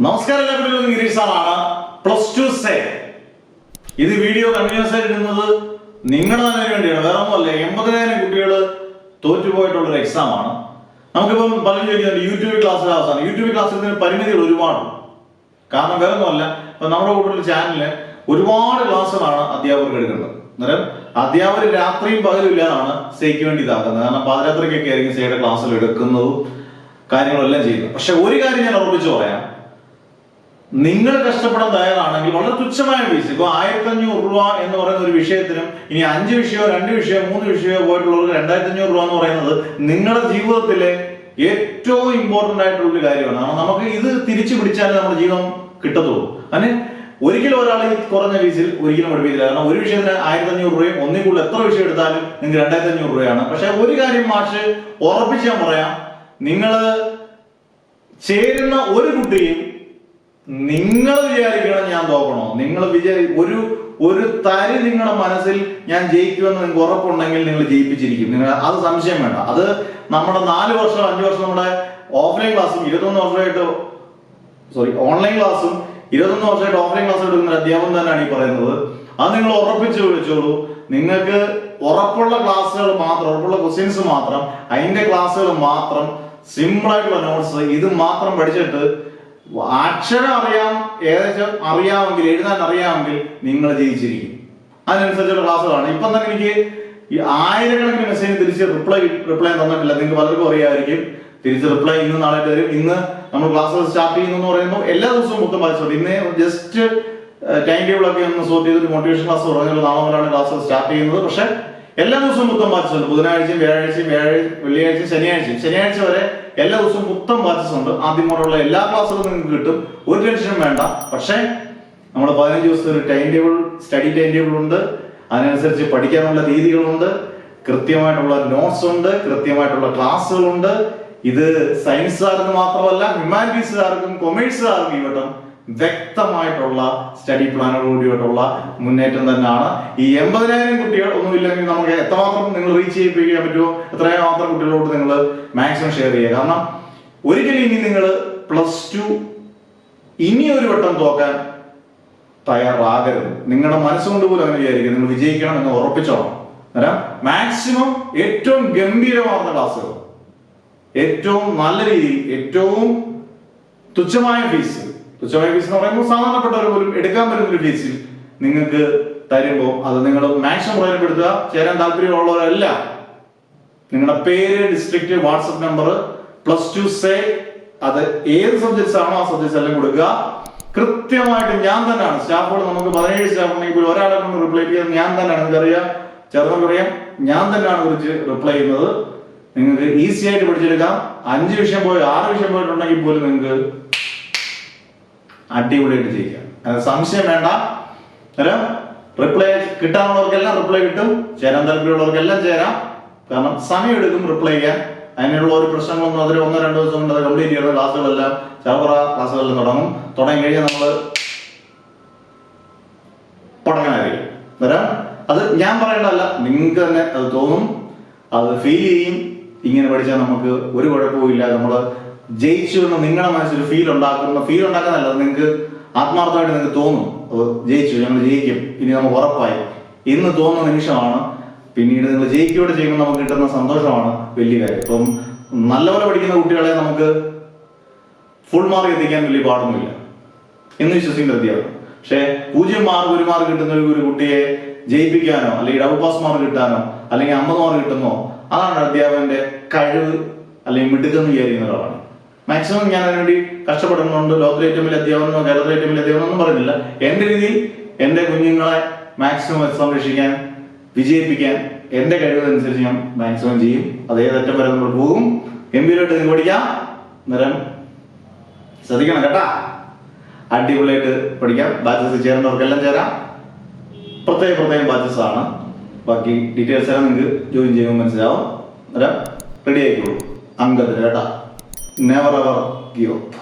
നമസ്കാരം, എല്ലാവരും ഗിരീഷ് സാറാണ്. +2 സേ ഇത് വീഡിയോ കണ്ടിന്യൂസ് ആയിട്ട് ഇടുന്നത് നിങ്ങളുടെ തന്നെ വേണ്ടിയാണ്, വേറെ ഒന്നുമല്ല. 80,000 കുട്ടികൾ തോറ്റുപോയിട്ടുള്ളൊരു എക്സാം ആണ്. നമുക്കിപ്പം പലരും ചോദിക്കുന്നുണ്ട് യൂട്യൂബ് ക്ലാസ്സിൽ അവസാനം. യൂട്യൂബ് ക്ലാസ്സിൽ പരിമിതികൾ ഒരുപാട്. കാരണം വേറെ ഒന്നുമല്ല, ഇപ്പൊ നമ്മുടെ കൂട്ടുള്ള ചാനലില് ഒരുപാട് ക്ലാസ്സുകളാണ് അധ്യാപകർക്ക് എടുക്കേണ്ടത്. അന്നേരം അധ്യാപകർ രാത്രിയും പകലും ഇല്ലാതാണ് സേക്ക് വേണ്ടി ഇതാക്കുന്നത്. കാരണം പാതിരാത്രിക്കൊക്കെ ആയിരിക്കും സേയുടെ ക്ലാസ്സിൽ എടുക്കുന്നതും കാര്യങ്ങളെല്ലാം ചെയ്യുന്നത്. പക്ഷെ ഒരു കാര്യം ഞാൻ ഉറപ്പിച്ചു പറയാം, നിങ്ങൾ കഷ്ടപ്പെടാൻ തയ്യാറാണെങ്കിൽ വളരെ തുച്ഛമായ ഫീസ്, ഇപ്പൊ 1500 രൂപ എന്ന് പറയുന്ന ഒരു വിഷയത്തിനും ഇനി 5 വിഷയമോ 2 വിഷയമോ 3 വിഷയമോ പോയിട്ടുള്ളവർക്ക് 2500 രൂപ എന്ന് പറയുന്നത് നിങ്ങളുടെ ജീവിതത്തിലെ ഏറ്റവും ഇമ്പോർട്ടന്റ് ആയിട്ടുള്ള ഒരു കാര്യമാണ്. കാരണം നമുക്ക് ഇത് തിരിച്ചു പിടിച്ചാലേ നമ്മുടെ ജീവിതം കിട്ടത്തുള്ളൂ. അതിന് ഒരിക്കലും ഒരാൾ ഈ കുറഞ്ഞ ഫീസിൽ ഒരിക്കലും പഠിപ്പിക്കില്ല. കാരണം ഒരു വിഷയത്തിന് 1500 രൂപയും ഒന്നിൽ കൂടുതൽ എത്ര വിഷയം എടുത്താലും നിങ്ങൾക്ക് 2500 രൂപയാണ്. പക്ഷെ ഒരു കാര്യം മാഷ് ഉറപ്പിച്ച് ഞാൻ പറയാം, നിങ്ങൾ ചേരുന്ന ഒരു കുട്ടിയും നിങ്ങൾ വിചാരിക്കണം ഞാൻ തോക്കണോ, നിങ്ങൾ ഒരു തരി നിങ്ങളുടെ മനസ്സിൽ ഞാൻ ജയിക്കുമെന്ന് നിങ്ങൾക്ക് ഉറപ്പുണ്ടെങ്കിൽ നിങ്ങൾ ജയിപ്പിച്ചിരിക്കും. നിങ്ങൾ അത് സംശയം വേണ്ട. അത് നമ്മുടെ 4 വർഷം 5 വർഷം നമ്മുടെ ഓഫ്ലൈൻ ക്ലാസ്സും 21 വർഷമായിട്ട് ഓൺലൈൻ ക്ലാസ്സും 21 വർഷമായിട്ട് ഓഫ്ലൈൻ ക്ലാസ് എടുക്കുന്ന അധ്യാപകൻ തന്നെയാണ് ഈ പറയുന്നത്. അത് നിങ്ങൾ ഉറപ്പിച്ച് വിളിച്ചോളൂ. നിങ്ങൾക്ക് ഉറപ്പുള്ള ക്ലാസ്സുകൾ മാത്രം, ഉറപ്പുള്ള ക്വസ്റ്റ്യൻസ് മാത്രം, അതിന്റെ ക്ലാസ്സുകൾ മാത്രം, സിമ്പിൾ ആയിട്ടുള്ള നോട്ട്സ് ഇത് മാത്രം പഠിച്ചിട്ട് അക്ഷരം അറിയാം, ഏകദേശം അറിയാമെങ്കിൽ, എഴുതാൻ അറിയാമെങ്കിൽ നിങ്ങൾ ജയിച്ചിരിക്കും. അതിനനുസരിച്ചുള്ള ക്ലാസ്സുകളാണ്. ഇപ്പം തന്നെ എനിക്ക് ഈ 1000കണക്കിന് മെസ്സേജ് തിരിച്ച് റിപ്ലൈ തന്നിട്ടില്ല. നിങ്ങൾക്ക് പലർക്കും അറിയാമായിരിക്കും. തിരിച്ച് റിപ്ലൈ ഇന്ന് നാളെ തരും. ഇന്ന് നമ്മൾ ക്ലാസ്സുകൾ സ്റ്റാർട്ട് ചെയ്യുന്നു എന്ന് പറയുമ്പോൾ എല്ലാ ദിവസവും മൊത്തം വായിച്ചോട്ടെ. ഇന്ന് ജസ്റ്റ് ടൈം ടേബിൾ ഒക്കെ ഒന്ന് സോർട്ട് ചെയ്തിട്ട് മോട്ടിവേഷൻ ക്ലാസ് പറഞ്ഞാൽ നാളെ മുതലാണ് ക്ലാസ്സുകൾ സ്റ്റാർട്ട് ചെയ്യുന്നത്. പക്ഷെ എല്ലാ ദിവസവും മൊത്തം വായിച്ചിട്ടുണ്ട്. ബുധനാഴ്ചയും വ്യാഴാഴ്ചയും വെള്ളിയാഴ്ചയും ശനിയാഴ്ച വരെ എല്ലാ ദിവസവും മൊത്തം ബാച്ചസ് ഉണ്ട്. ആദ്യം മുതലുള്ള എല്ലാ ക്ലാസ്സുകളും നിങ്ങൾക്ക് കിട്ടും. ഒരു ടെൻഷനും വേണ്ട. പക്ഷേ നമ്മൾ 15 ദിവസത്തെ ഒരു time table, study time table ഉണ്ട്. അതിനനുസരിച്ച് പഠിക്കാനുള്ള രീതികളുണ്ട്, കൃത്യമായിട്ടുള്ള നോട്ട്സ് ഉണ്ട്, കൃത്യമായിട്ടുള്ള ക്ലാസ്സുകളുണ്ട്. ഇത് സയൻസുകാർക്ക് മാത്രമല്ല, ഹ്യൂമാനിറ്റീസുകാർക്കും കൊമേഴ്സുകാർക്കും ഇവട്ടം വ്യക്തമായിട്ടുള്ള സ്റ്റഡി പ്ലാനോടുകൂടിയിട്ടുള്ള മുന്നേറ്റം തന്നെയാണ്. ഈ 80,000 കുട്ടികൾ ഒന്നുമില്ലെങ്കിൽ നമുക്ക് എത്രമാത്രം നിങ്ങൾ റീച്ച് ചെയ്യിപ്പിക്കാൻ പറ്റുമോ എത്രമാത്രം കുട്ടികളോട് നിങ്ങൾ മാക്സിമം ഷെയർ ചെയ്യുക. കാരണം ഒരിക്കലും ഇനി നിങ്ങൾ +2 ഇനി ഒരു വട്ടം തോക്കാൻ തയ്യാറാകരുത്. നിങ്ങളുടെ മനസ്സുകൊണ്ട് പോലും അങ്ങനെ വിചാരിക്കും. നിങ്ങൾ വിജയിക്കണം എന്ന് ഉറപ്പിച്ചോണം. അന്നേരം മാക്സിമം ഏറ്റവും ഗംഭീരമാർന്ന ക്ലാസ്സുകൾ, ഏറ്റവും നല്ല രീതിയിൽ, ഏറ്റവും തുച്ഛമായ ഫീസ് എന്ന് പറയുമ്പോൾ സാധാരണപ്പെട്ടവർ പോലും എടുക്കാൻ പറ്റുന്ന ഒരു ഫീസിൽ നിങ്ങൾക്ക് തരുമ്പോൾ അത് നിങ്ങൾ മാക്സിമം പ്രയോജനപ്പെടുത്തുക. ചേരാൻ താല്പര്യമുള്ളവരെല്ലാം നിങ്ങളുടെ പേര്, ഡിസ്ട്രിക്ട്, വാട്സപ്പ് നമ്പർ, +2 സേ അത് ഏത് സബ്ജക്ട്സ് ആണോ ആ സബ്ജക്ട്സ് എല്ലാം കൊടുക്കുക. കൃത്യമായിട്ട് ഞാൻ തന്നെയാണ് സ്റ്റാഫോട്, നമുക്ക് 17 സ്റ്റാഫ് ഉണ്ടെങ്കിൽ ഒരാളെ കൊണ്ട് റിപ്ലൈ ചെയ്യുന്നത് ഞാൻ തന്നെയാണ്. നിങ്ങൾക്കറിയാം, ചേർന്നറിയാം, ഞാൻ തന്നെയാണ് കുറിച്ച് റിപ്ലൈ ചെയ്യുന്നത്. നിങ്ങൾക്ക് ഈസി ആയിട്ട് പഠിച്ചെടുക്കാം. 5 വിഷയം പോയി 6 വിഷയം പോയിട്ടുണ്ടെങ്കിൽ പോലും നിങ്ങൾക്ക് അടിപൊളിയായിട്ട് ചെയ്യിക്കാം. സംശയം വേണ്ട. അന്നേരം റിപ്ലൈ കിട്ടാനുള്ളവർക്കെല്ലാം റിപ്ലൈ കിട്ടും. ചേരാൻ താല്പര്യമുള്ളവർക്കെല്ലാം ചേരാം. കാരണം സമയം എടുക്കും റിപ്ലൈ ചെയ്യാൻ. അതിനുള്ള ഒരു പ്രശ്നങ്ങളൊന്നും അതിൽ 1-2 ദിവസം കൊണ്ട് അത് കംപ്ലീറ്റ് ചെയ്യുന്ന ക്ലാസ്സുകളെല്ലാം ക്ലാസ്സുകളെല്ലാം തുടങ്ങി കഴിഞ്ഞാൽ നമ്മൾ തുടങ്ങാനായിരിക്കും. അന്നേരം അത് ഞാൻ പറയേണ്ടതല്ല, നിങ്ങൾക്ക് തന്നെ അത് തോന്നും, അത് ഫീൽ ചെയ്യും. ഇങ്ങനെ പഠിച്ചാൽ നമുക്ക് ഒരു കുഴപ്പവും ഇല്ല, നമ്മൾ ജയിച്ചു എന്ന് നിങ്ങളുടെ മനസ്സിൽ ഫീൽ ഉണ്ടാക്കുന്നതല്ല, നിങ്ങൾക്ക് ആത്മാർത്ഥമായിട്ട് നിങ്ങൾക്ക് തോന്നും ജയിച്ചു, ഞങ്ങൾ ജയിക്കും, ഇനി നമുക്ക് ഉറപ്പായി ഇന്ന് തോന്നുന്ന നിമിഷമാണ്. പിന്നീട് നിങ്ങൾ ജയിക്കുകയോടെ ചെയ്യുമ്പോൾ നമുക്ക് കിട്ടുന്ന സന്തോഷമാണ് വലിയ കാര്യം. ഇപ്പം നല്ലപോലെ പഠിക്കുന്ന കുട്ടികളെ നമുക്ക് ഫുൾ മാർക്ക് എത്തിക്കാൻ വലിയ പാടൊന്നുമില്ല എന്ന് വിശ്വസിക്കുന്ന അധ്യാപകൻ. പക്ഷെ 0 മാർക്ക് 1 മാർക്ക് കിട്ടുന്ന ഒരു കുട്ടിയെ ജയിപ്പിക്കാനോ അല്ലെങ്കിൽ ഡബിൾ പാസ് മാർക്ക് കിട്ടാനോ അല്ലെങ്കിൽ 50 മാർക്ക് കിട്ടുന്നോ അതാണ് അധ്യാപകന്റെ കഴിവ് അല്ലെങ്കിൽ മിടുക്കെന്ന് വിചാരിക്കുന്ന ഒരാളാണ്. മാക്സിമം ഞാൻ അതിനുവേണ്ടി കഷ്ടപ്പെടുന്നുണ്ട്. ലോകത്തിലെ ഏറ്റവും വലിയ അധ്യാപകനോ കേരളത്തിലെ ഏറ്റവും വലിയ അധ്യാപകനോ ഒന്നും പറയുന്നില്ല. എന്റെ രീതിയിൽ എന്റെ കുഞ്ഞുങ്ങളെ മാക്സിമം സംരക്ഷിക്കാൻ, വിജയിപ്പിക്കാൻ എന്റെ കഴിവനുസരിച്ച് ഞാൻ മാക്സിമം ചെയ്യും. അതേതറ്റം വരെ നമ്മൾ പോകും. ഗംഭീരമായിട്ട് നിങ്ങൾക്ക് പഠിക്കാം. അന്നേരം ശ്രദ്ധിക്കണം കേട്ടാ, അടിപൊളിയായിട്ട് പഠിക്കാം. ബാച്ചസ് ചേരുന്നവർക്കെല്ലാം ചേരാം. പ്രത്യേകം ബാച്ചസ് ആണ്. ബാക്കി ഡീറ്റെയിൽസ് എല്ലാം നിങ്ങൾക്ക് ജോയിൻ ചെയ്യുമ്പോൾ മനസ്സിലാവും. അന്നേരം റെഡി ആയിക്കോളൂ. അംഗത്തിന് കേട്ടാ, നെവർ എവർ ഗിവ് അപ്പ്.